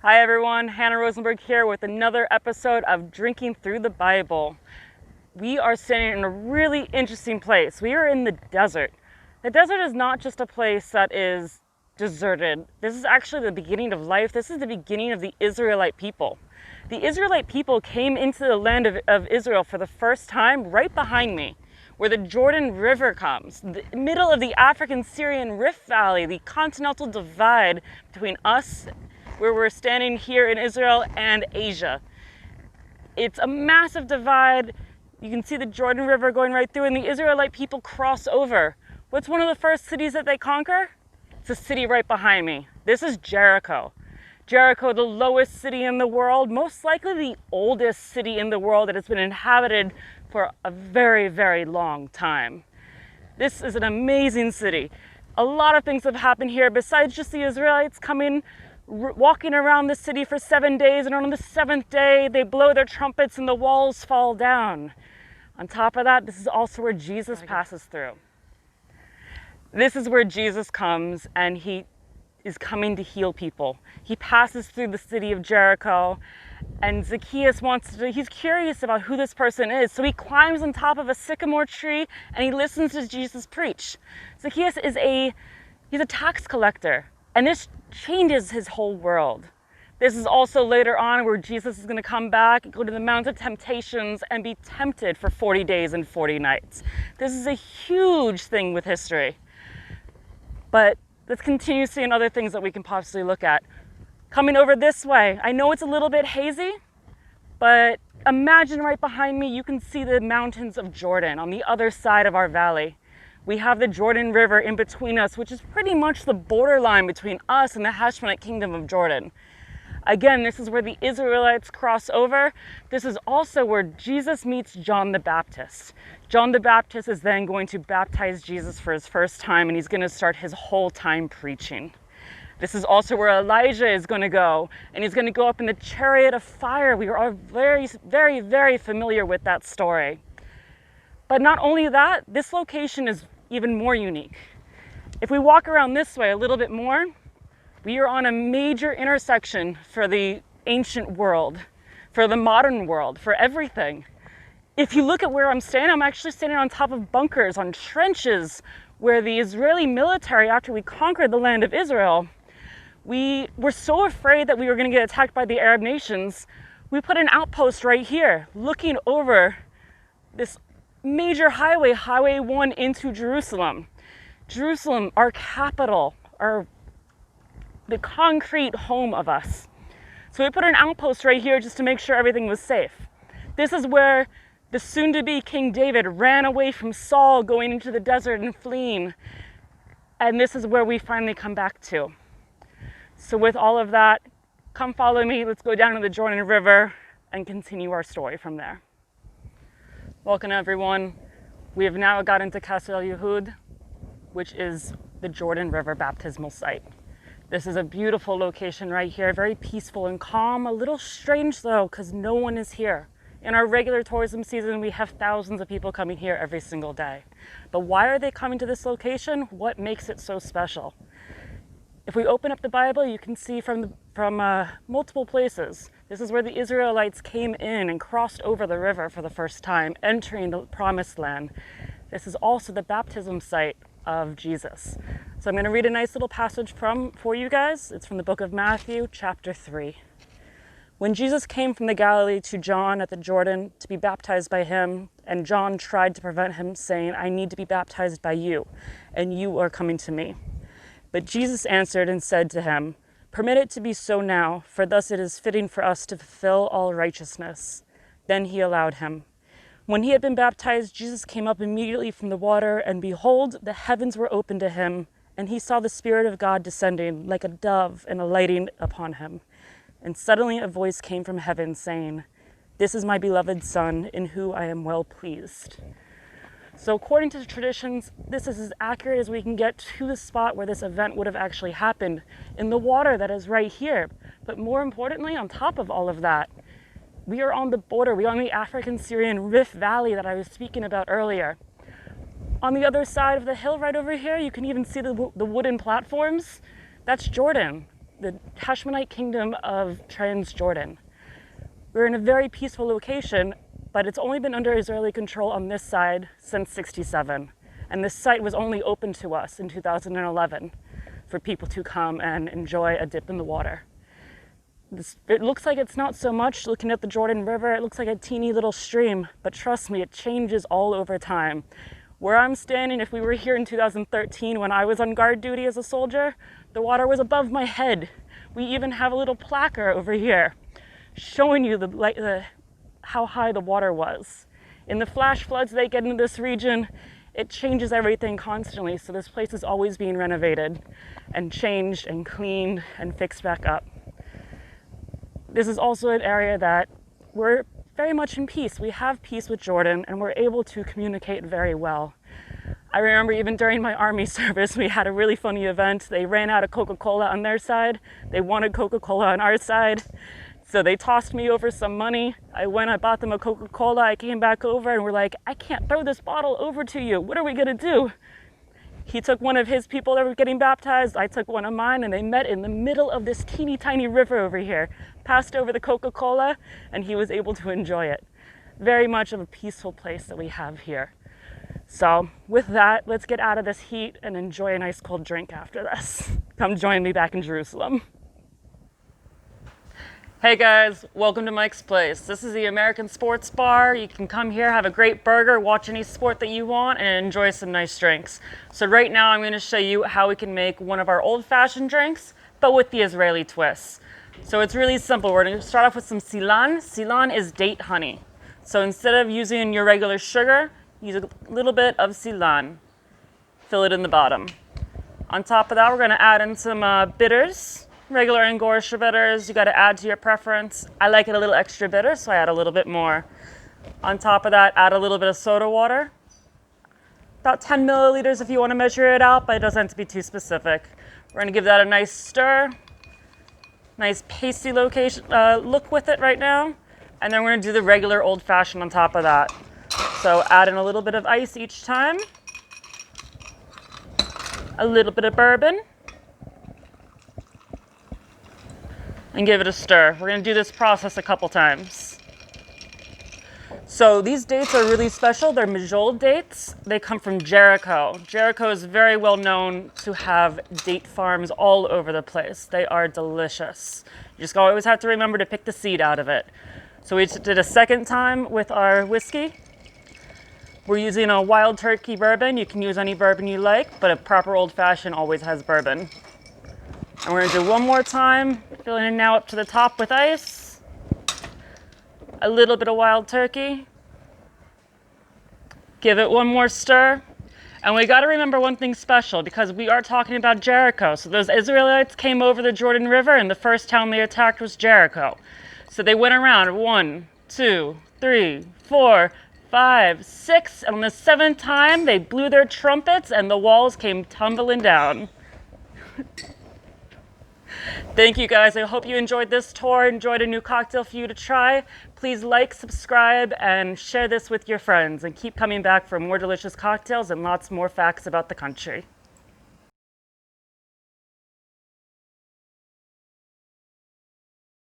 Hi everyone, Hannah Rosenberg here with another episode of Drinking Through the Bible. We are standing in a really interesting place. We are in the desert. The desert is not just a place that is deserted. This is actually the beginning of life. This is the beginning of the Israelite people. The Israelite people came into the land of Israel for the first time right behind me, where the Jordan River comes, the middle of the African-Syrian Rift Valley, the continental divide between us, where we're standing here in Israel, and Asia. It's a massive divide. You can see the Jordan River going right through, and the Israelite people cross over. What's one of the first cities that they conquer? It's a city right behind me. This is Jericho. Jericho, the lowest city in the world, most likely the oldest city in the world that has been inhabited for a very, very long time. This is an amazing city. A lot of things have happened here besides just the Israelites walking around the city for 7 days, and on the seventh day they blow their trumpets and the walls fall down. On top of that, this is also where Jesus passes through. This is where Jesus comes, and he is coming to heal people. He passes through the city of Jericho, and Zacchaeus he's curious about who this person is, so he climbs on top of a sycamore tree and he listens to Jesus preach. Zacchaeus he's a tax collector, and this changes his whole world. This is also later on where Jesus is going to come back, go to the Mount of Temptations, and be tempted for 40 days and 40 nights. This is a huge thing with history. But let's continue seeing other things that we can possibly look at. Coming over this way, I know it's a little bit hazy, but imagine right behind me, you can see the mountains of Jordan on the other side of our valley. We have the Jordan River in between us, which is pretty much the borderline between us and the Hashmonite Kingdom of Jordan. Again, this is where the Israelites cross over. This is also where Jesus meets John the Baptist. John the Baptist is then going to baptize Jesus for his first time, and he's going to start his whole time preaching. This is also where Elijah is going to go, and he's going to go up in the chariot of fire. We are all very, very, very familiar with that story. But not only that, this location is even more unique. If we walk around this way a little bit more, we are on a major intersection for the ancient world, for the modern world, for everything. If you look at where I'm standing, I'm actually standing on top of bunkers, on trenches, where the Israeli military, after we conquered the land of Israel, we were so afraid that we were going to get attacked by the Arab nations, we put an outpost right here, looking over this major highway, Highway 1 into Jerusalem. Jerusalem, our capital, the concrete home of us. So we put an outpost right here just to make sure everything was safe. This is where the soon-to-be King David ran away from Saul, going into the desert and fleeing. And this is where we finally come back to. So with all of that, come follow me. Let's go down to the Jordan River and continue our story from there. Welcome everyone. We have now got into Qasr El Yehuda, which is the Jordan River baptismal site. This is a beautiful location right here, very peaceful and calm, a little strange though, because no one is here. In our regular tourism season, we have thousands of people coming here every single day. But why are they coming to this location? What makes it so special? If we open up the Bible, you can see from multiple places. This is where the Israelites came in and crossed over the river for the first time, entering the promised land. This is also the baptism site of Jesus. So I'm going to read a nice little passage for you guys. It's from the book of Matthew, chapter 3. When Jesus came from the Galilee to John at the Jordan to be baptized by him, and John tried to prevent him, saying, "I need to be baptized by you, and you are coming to me." But Jesus answered and said to him, "Permit it to be so now, for thus it is fitting for us to fulfill all righteousness." Then he allowed him. When he had been baptized, Jesus came up immediately from the water, and behold, the heavens were opened to him, and he saw the Spirit of God descending like a dove and alighting upon him. And suddenly a voice came from heaven saying, "This is my beloved Son, in whom I am well pleased." So according to the traditions, this is as accurate as we can get to the spot where this event would have actually happened, in the water that is right here. But more importantly, on top of all of that, we are on the border. We are on the African-Syrian Rift Valley that I was speaking about earlier. On the other side of the hill right over here, you can even see the wooden platforms. That's Jordan. the Hashmonite kingdom of Transjordan. We're in a very peaceful location, but it's only been under Israeli control on this side since '67. And this site was only open to us in 2011 for people to come and enjoy a dip in the water. It looks like it's not so much looking at the Jordan River. It looks like a teeny little stream, but trust me, it changes all over time. Where I'm standing, if we were here in 2013 when I was on guard duty as a soldier, the water was above my head. We even have a little placard over here showing you how high the water was. In the flash floods they get into this region, it changes everything constantly, so this place is always being renovated and changed and cleaned and fixed back up. This is also an area that we're very much in peace. We have peace with Jordan and we're able to communicate very well. I remember even during my army service, we had a really funny event. They ran out of Coca-Cola on their side. They wanted Coca-Cola on our side. So they tossed me over some money. I bought them a Coca-Cola. I came back over and we're like, I can't throw this bottle over to you. What are we gonna do? He took one of his people that were getting baptized. I took one of mine, and they met in the middle of this teeny tiny river over here, passed over the Coca-Cola, and he was able to enjoy it. Very much of a peaceful place that we have here. So with that, let's get out of this heat and enjoy a nice cold drink after this. Come join me back in Jerusalem. Hey guys, welcome to Mike's Place. This is the American Sports Bar. You can come here, have a great burger, watch any sport that you want, and enjoy some nice drinks. So right now I'm going to show you how we can make one of our old-fashioned drinks, but with the Israeli twist. So it's really simple. We're going to start off with some silan. Silan is date honey. So instead of using your regular sugar, use a little bit of silan. Fill it in the bottom. On top of that, we're going to add in some bitters. Regular Angostura bitters, you got to add to your preference. I like it a little extra bitter, so I add a little bit more. On top of that, add a little bit of soda water. About 10 milliliters if you want to measure it out, but it doesn't have to be too specific. We're going to give that a nice stir. Nice pasty look with it right now. And then we're going to do the regular old-fashioned on top of that. So add in a little bit of ice each time. A little bit of bourbon. And give it a stir. We're going to do this process a couple times. So these dates are really special. They're Majol dates. They come from Jericho. Jericho is very well known to have date farms all over the place. They are delicious. You just always have to remember to pick the seed out of it. So we did a second time with our whiskey. We're using a wild turkey bourbon. You can use any bourbon you like, but a proper old-fashioned always has bourbon. And we're going to do one more time, filling it now up to the top with ice. A little bit of wild turkey. Give it one more stir. And we got to remember one thing special, because we are talking about Jericho. So those Israelites came over the Jordan River, and the first town they attacked was Jericho. So they went around 1, 2, 3, 4, 5, 6, and on the 7th time, they blew their trumpets, and the walls came tumbling down. Thank you guys. I hope you enjoyed this tour, enjoyed a new cocktail for you to try. Please like, subscribe, and share this with your friends. And keep coming back for more delicious cocktails and lots more facts about the country.